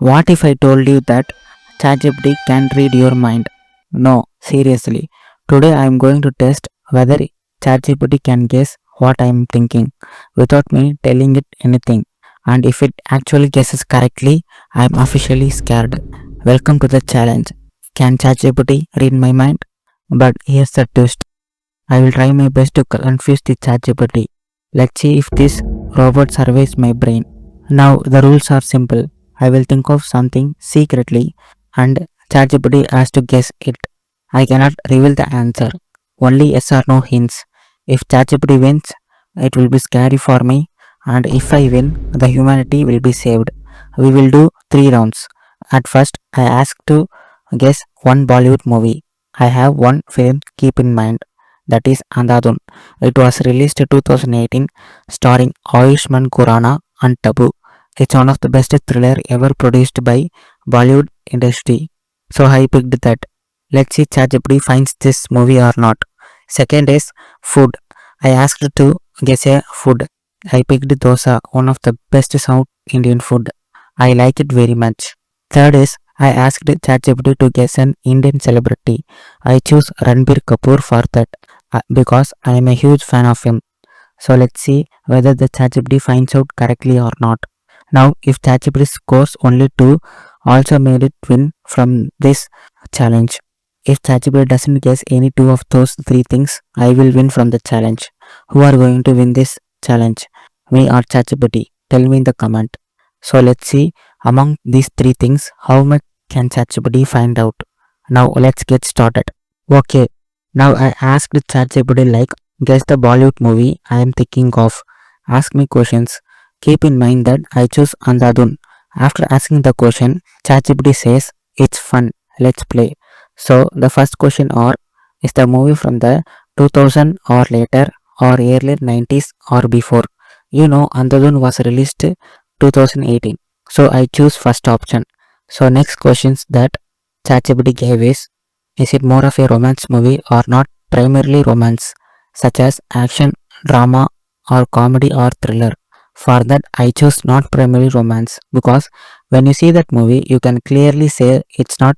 What if I told you that ChatGPT can read your mind? No, seriously. Today I am going to test whether ChatGPT can guess what I am thinking without me telling it anything. And if it actually guesses correctly, I am officially scared. Welcome to the challenge. Can ChatGPT read my mind? But here's the twist. I will try my best to confuse the ChatGPT. Let's see if this robot surveys my brain. Now, the rules are simple. I will think of something secretly and ChatGPT has to guess it. I cannot reveal the answer. Only yes or no hints. If ChatGPT wins, it will be scary for me, and if I win, the humanity will be saved. We will do 3 rounds. At first, I ask to guess one Bollywood movie. I have one film keep in mind, that is Andhadhun. It was released in 2018, starring Ayushmann Khurrana and Tabu. It's one of the best thriller ever produced by Bollywood industry. So I picked that. Let's see ChatGPT finds this movie or not. Second is food. I asked to guess a food. I picked dosa, one of the best South Indian food. I like it very much. Third is I asked ChatGPT to guess an Indian celebrity. I choose Ranbir Kapoor for that because I am a huge fan of him. So let's see whether the ChatGPT finds out correctly or not. Now, if ChatGPT scores only 2, also made it win from this challenge. If ChatGPT doesn't guess any two of those three things, I will win from the challenge. Who are going to win this challenge? Me or ChatGPT? Tell me in the comment. So let's see among these three things how much can ChatGPT find out. Now let's get started. Okay, now I asked ChatGPT like guess the Bollywood movie I am thinking of. Ask me questions. Keep in mind that I choose Andhadhun. After asking the question, ChatGPT says it's fun. Let's play. So the first question or is the movie from the 2000 or later or early 90s or before. You know Andhadhun was released 2018. So I choose first option. So next questions that ChatGPT gave is it more of a romance movie or not primarily romance, such as action, drama, or comedy or thriller? For that, I choose not primarily romance because when you see that movie, you can clearly say it's not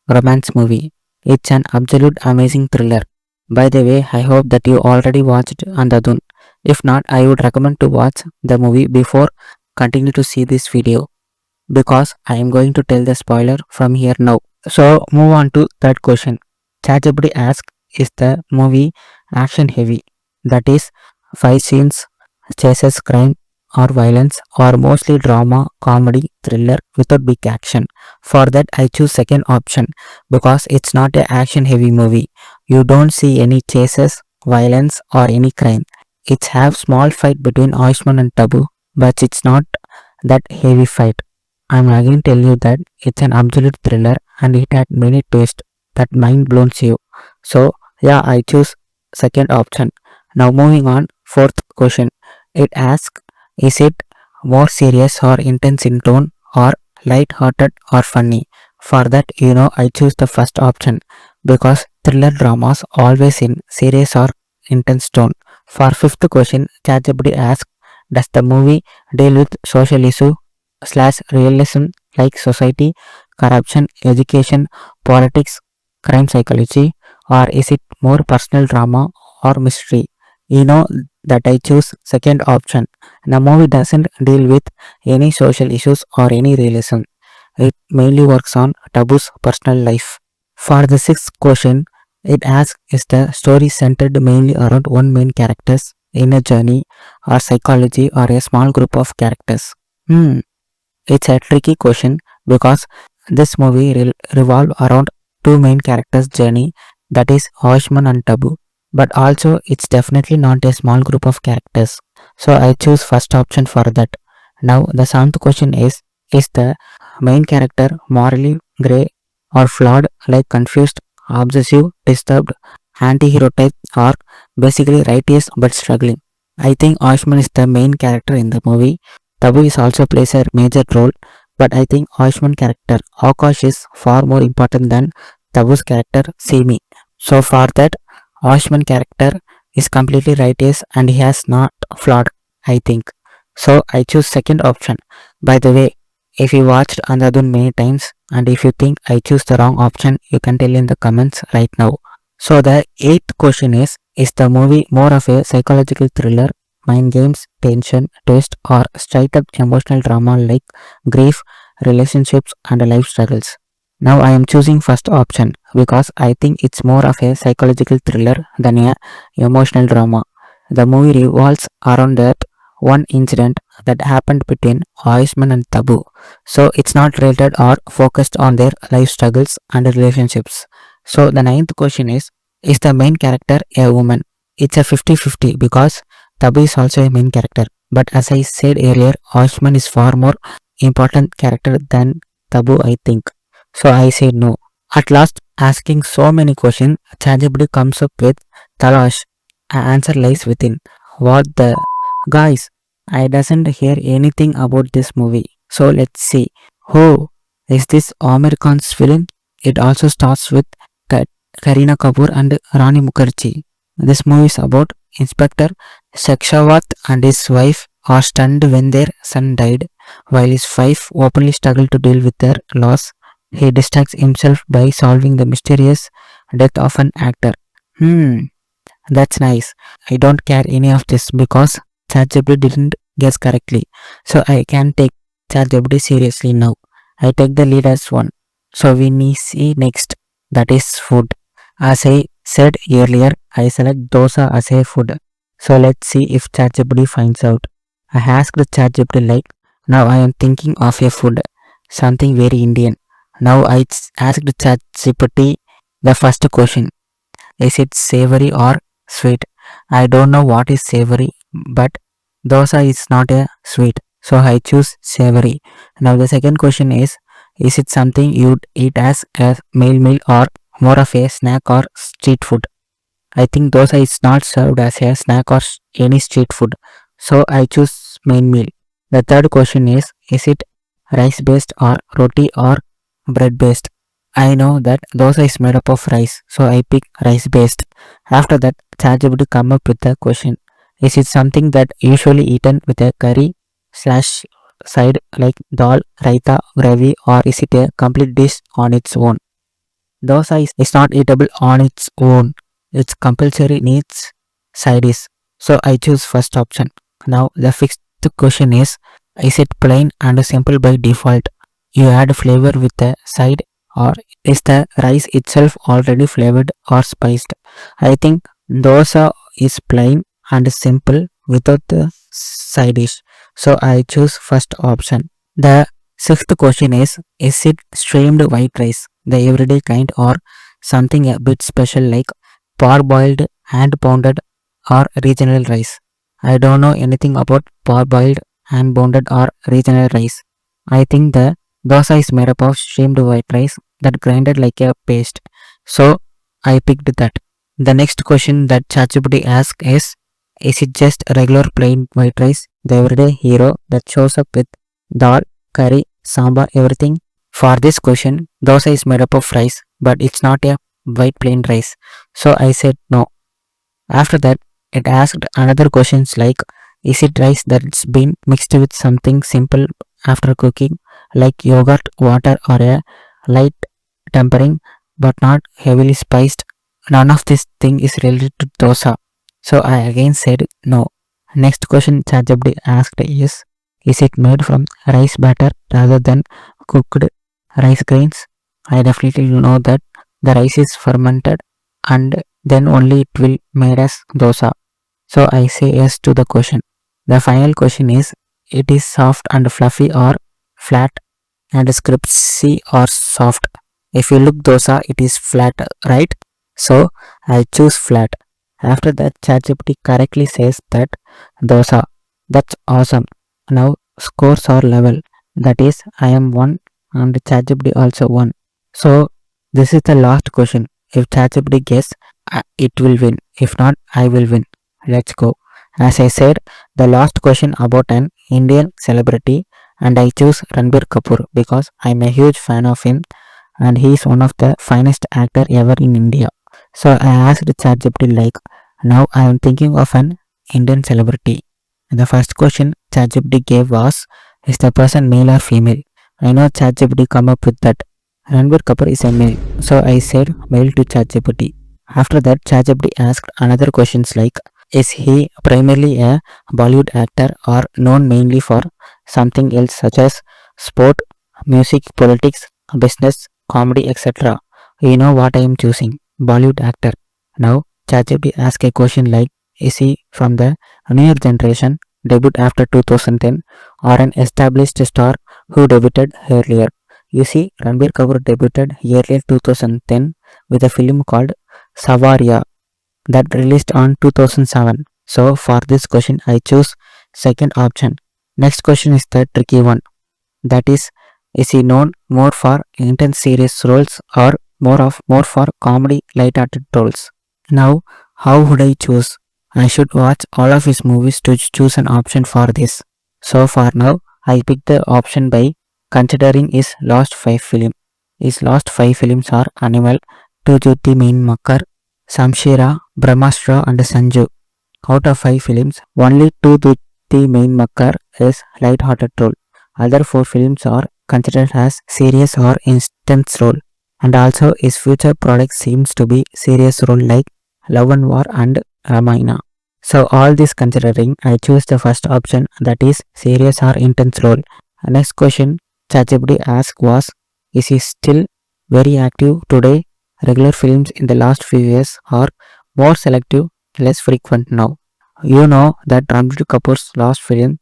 romance movie. It's an absolute amazing thriller. By the way, I hope that you already watched Andhadhun. If not, I would recommend to watch the movie before continue to see this video because I am going to tell the spoiler from here now. So move on to third question. ChatGPT asks, is the movie action heavy? That is, fight scenes, chases, crime or violence, or mostly drama, comedy, thriller without big action. For that, I choose second option because it's not a action heavy movie. You don't see any chases, violence, or any crime. It's have small fight between Ayushmann and Tabu, but it's not that heavy fight. I'm again tell you that it's an absolute thriller and it had many twists that mind blows you. So yeah, I choose second option. Now moving on, fourth question. It asks, is it more serious or intense in tone or light-hearted or funny? For that, I choose the first option because thriller dramas always in serious or intense tone. For fifth question, ChatGPT asks, does the movie deal with social issue slash realism like society, corruption, education, politics, crime psychology, or is it more personal drama or mystery? You know that I choose second option. The movie doesn't deal with any social issues or any realism. It mainly works on Tabu's personal life. For the sixth question, it asks, is the story centered mainly around one main character's inner journey or psychology or a small group of characters? It's a tricky question because this movie revolves around two main characters' journey, that is Ayushmann and Tabu. But also, it's definitely not a small group of characters. So I choose first option for that. Now the seventh question is the main character morally grey or flawed, like confused, obsessive, disturbed, anti-hero type, or basically righteous but struggling? I think Ayushmann is the main character in the movie. Tabu is also plays a major role, but I think Ayushmann character Akash is far more important than Tabu's character Simi. So for that, Ayushmann character is completely righteous and he has not flawed, I think. So I choose second option. By the way, If you watched Andhadhun many times and if you think I choose the wrong option, you can tell in the comments right now. So the eighth question is the movie more of a psychological thriller, mind games, tension, twist, or straight up emotional drama like grief, relationships, and life struggles? Now I am choosing first option because I think it's more of a psychological thriller than a emotional drama. The movie revolves around that one incident that happened between Ayushman and Tabu. So it's not rated or focused on their life struggles and relationships. So the ninth question is the main character a woman? It's a 50-50 because Tabu is also a main character. But as I said earlier, Ayushman is far more important character than Tabu, I think. So I say no. At last, asking so many questions, ChatGPT comes up with Talash. An answer lies within. What the guys? I doesn't hear anything about this movie. So let's see. Oh, is this Amir Khan's film? It also starts with Ka- Kareena Kapoor and Rani Mukherjee. This movie is about Inspector Shekshawat and his wife are stunned when their son died, while his wife openly struggled to deal with their loss. He distracts himself by solving the mysterious death of an actor. Hmm, that's nice. I don't care any of this because ChatGPT didn't guess correctly. So I can take ChatGPT seriously now. I take the lead as one. So we need see next. That is food. As I said earlier, I select dosa as a food. So let's see if ChatGPT finds out. I asked ChatGPT like, now I am thinking of a food, something very Indian. Now I asked ChatGPT the first question. Is it savory or sweet? I don't know what is savory, but dosa is not a sweet. So I choose savory. Now the second question is it something you'd eat as a meal or more of a snack or street food? I think dosa is not served as a snack or any street food. So I choose main meal. The third question is it rice based or roti or bread based? I know that dosa is made up of rice, so I pick rice based. After that, ChatGPT come up with the question: is it something that usually eaten with a curry slash side like dal, raita, gravy, or is it a complete dish on its own? Dosa is not eatable on its own. It's compulsory needs side dish. So I choose first option. Now the fifth question is it plain and simple by default? You add flavor with the side or is the rice itself already flavored or spiced? I think dosa is plain and simple without the side dish. So I choose first option. The sixth question is it steamed white rice, the everyday kind, or something a bit special like parboiled, hand pounded, or regional rice? I don't know anything about parboiled, hand pounded, or regional rice. I think the dosa is made up of steamed white rice that grinded like a paste. So I picked that. The next question that ChatGPT asks is it just regular plain white rice, the everyday hero that shows up with dal, curry, sambar, everything? For this question, dosa is made up of rice, but it's not a white plain rice. So I said no. After that, it asked another questions like, is it rice that's been mixed with something simple after cooking, like yogurt, water, or a light tempering, but not heavily spiced? None of this thing is related to dosa. So I again said no. Next question ChatGPT asked is it made from rice batter rather than cooked rice grains? I definitely know that the rice is fermented and then only it will made as dosa. So I say yes to the question. The final question is it is soft and fluffy or flat and scriptsy or soft. If you look dosa, it is flat, right? So I choose flat. After that, ChatGPT correctly says that dosa. That's awesome. Now scores are level. That is, I am one and ChatGPT also one. So this is the last question. If ChatGPT guess, it will win. If not, I will win. Let's go. As I said, the last question about an Indian celebrity, and I choose Ranbir Kapoor because I'm a huge fan of him and he is one of the finest actor ever in India. So I asked ChatGPT like, now I am thinking of an Indian celebrity. The first question ChatGPT gave was, is the person male or female? I know ChatGPT come up with that. Ranbir Kapoor is a male. So I said male to ChatGPT. After that, ChatGPT asked another questions like, is he primarily a Bollywood actor or known mainly for something else such as sport, music, politics, business, comedy, etc. You know what I am choosing? Bollywood actor. Now, ChatGPT asked a question like, is he from the newer generation, debut after 2010, or an established star who debuted earlier? You see, Ranbir Kapoor debuted earlier 2010 with a film called Savaria that released on 2007. So for this question I choose second option. Next question is the tricky one. That is he known more for intense serious roles or more for comedy light-hearted roles? Now how would I choose? I should watch all of his movies to choose an option for this. So far now I picked the option by considering his last 5 films. His last 5 films are Animal, Tu Jutti Main Makkar, Samshira, Brahmastra and Sanju. Out of 5 films, only two to the main makkar is light-hearted role. Other 4 films are considered as serious or intense role. And also his future product seems to be serious role like Love and War and Ramayana. So all this considering, I choose the first option that is serious or intense role. Next question ChatGPT asked was, is he still very active today? Regular films in the last few years are more selective, less frequent now. You know that Ranbir Kapoor's last film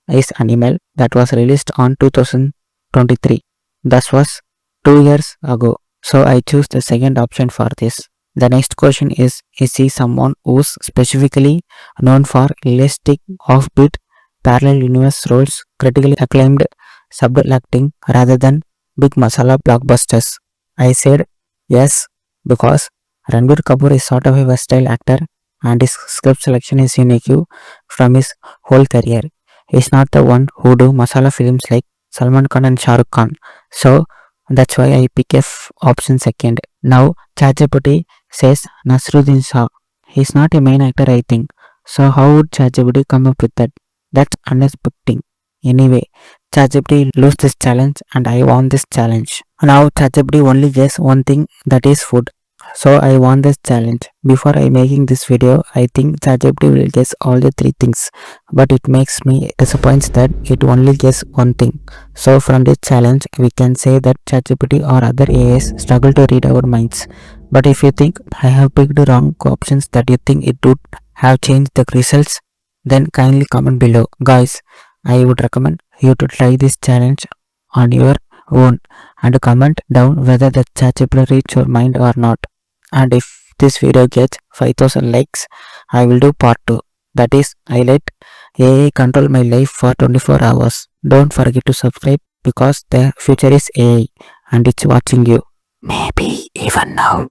is Animal that was released on 2023. That was 2 years ago. So I choose the second option for this. The next question is he someone who's specifically known for realistic, offbeat, parallel universe roles, critically acclaimed subtle acting rather than big masala blockbusters? I said yes because Ranbir Kapoor is sort of a versatile actor and his script selection is unique from his whole career. He's not the one who do masala films like Salman Khan and Shah Rukh Khan. So that's why I pick option second. Now ChatGPT says Nasruddin Shah. He's not a main actor, I think. So how would ChatGPT come up with that? That's unexpected. Anyway, ChatGPT lose this challenge and I won this challenge. Now ChatGPT only guess one thing, that is food. So I won this challenge. Before I making this video, I think ChatGPT will guess all the 3 things, but it makes me disappointed that it only guess one thing. So from this challenge, we can say that ChatGPT or other AIs struggle to read our minds. But if you think I have picked the wrong options that you think it would have changed the results, then kindly comment below. Guys, I would recommend you to try this challenge on your own and comment down whether the ChatGPT reads your mind or not. And if this video gets 5000 likes, I will do part 2. That is, I let AI control my life for 24 hours. Don't forget to subscribe because the future is AI and it's watching you. Maybe even now.